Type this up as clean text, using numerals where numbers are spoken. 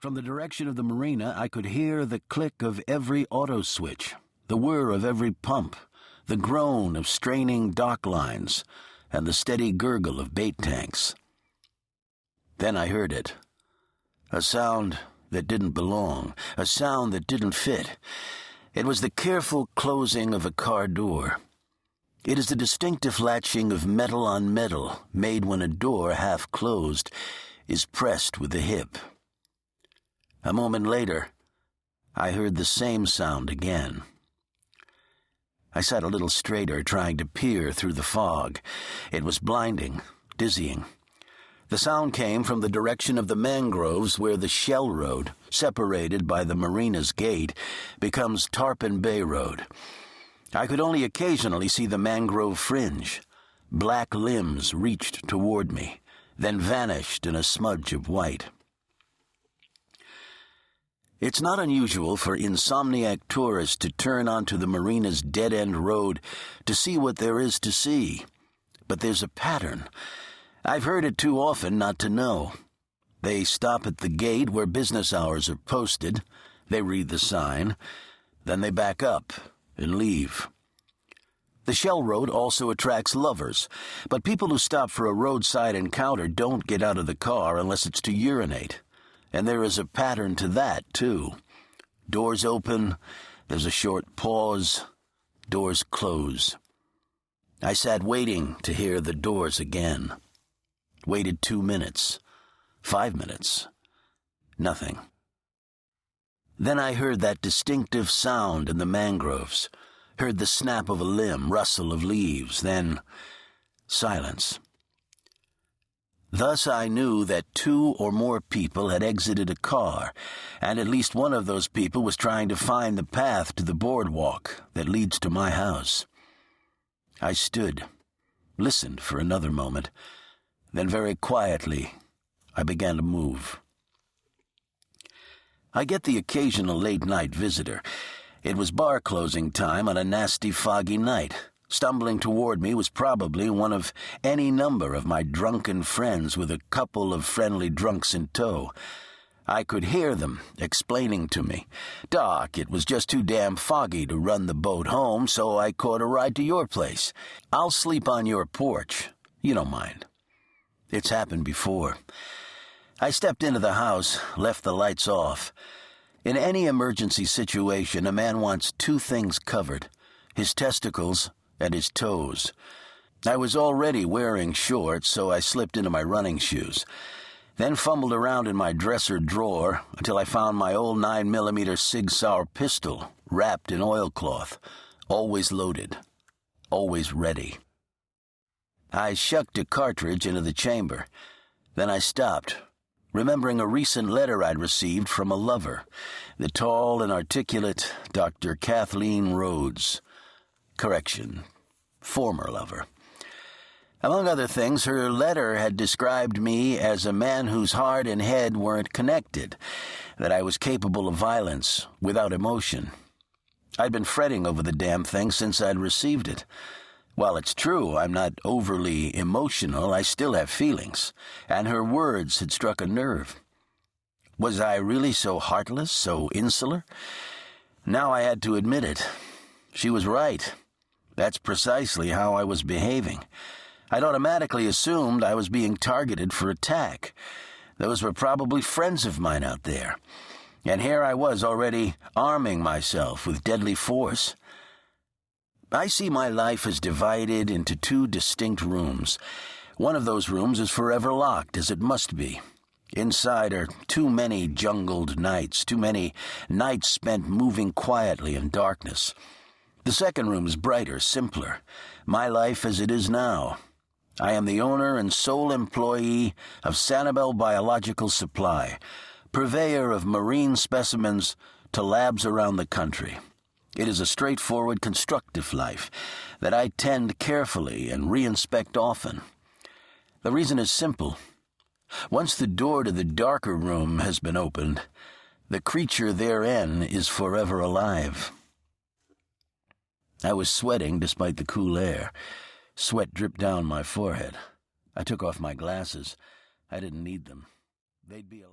From the direction of the marina, I could hear the click of every auto switch, the whir of every pump, the groan of straining dock lines, and the steady gurgle of bait tanks. Then I heard it. A sound that didn't belong, a sound that didn't fit. It was the careful closing of a car door. It is the distinctive latching of metal on metal, made when a door, half closed, is pressed with the hip. A moment later, I heard the same sound again. I sat a little straighter, trying to peer through the fog. It was blinding, dizzying. The sound came from the direction of the mangroves where the Shell Road, separated by the marina's gate, becomes Tarpon Bay Road. I could only occasionally see the mangrove fringe. Black limbs reached toward me, then vanished in a smudge of white. It's not unusual for insomniac tourists to turn onto the marina's dead-end road to see what there is to see. But there's a pattern. I've heard it too often not to know. They stop at the gate where business hours are posted, they read the sign, then they back up and leave. The Shell Road also attracts lovers, but people who stop for a roadside encounter don't get out of the car unless it's to urinate. And there is a pattern to that, too. Doors open, there's a short pause, doors close. I sat waiting to hear the doors again. Waited 2 minutes, 5 minutes, nothing. Then I heard that distinctive sound in the mangroves, heard the snap of a limb, rustle of leaves, then silence. Thus I knew that 2 or more people had exited a car, and at least one of those people was trying to find the path to the boardwalk that leads to my house. I stood, listened for another moment, then very quietly I began to move. I get the occasional late-night visitor. It was bar closing time on a nasty foggy night. Stumbling toward me was probably one of any number of my drunken friends with a couple of friendly drunks in tow. I could hear them explaining to me, "Doc, it was just too damn foggy to run the boat home, so I caught a ride to your place. I'll sleep on your porch. You don't mind." It's happened before. I stepped into the house, left the lights off. In any emergency situation, a man wants 2 things covered: his testicles and his toes. I was already wearing shorts, so I slipped into my running shoes, then fumbled around in my dresser drawer until I found my old 9mm Sig Sauer pistol wrapped in oilcloth, always loaded, always ready. I shucked a cartridge into the chamber. Then I stopped, remembering a recent letter I'd received from a lover, the tall and articulate Dr. Kathleen Rhodes. Correction, former lover. Among other things, her letter had described me as a man whose heart and head weren't connected, that I was capable of violence without emotion. I'd been fretting over the damn thing since I'd received it. While it's true I'm not overly emotional, I still have feelings, and her words had struck a nerve. Was I really so heartless, so insular? Now I had to admit it. She was right. That's precisely how I was behaving. I'd automatically assumed I was being targeted for attack. Those were probably friends of mine out there. And here I was already arming myself with deadly force. I see my life as divided into 2 distinct rooms. One of those rooms is forever locked, as it must be. Inside are too many jungled nights, too many nights spent moving quietly in darkness. The second room is brighter, simpler. My life as it is now. I am the owner and sole employee of Sanibel Biological Supply, purveyor of marine specimens to labs around the country. It is a straightforward, constructive life that I tend carefully and reinspect often. The reason is simple. Once the door to the darker room has been opened, the creature therein is forever alive. I was sweating despite the cool air. Sweat dripped down my forehead. I took off my glasses. I didn't need them. They'd be allowed.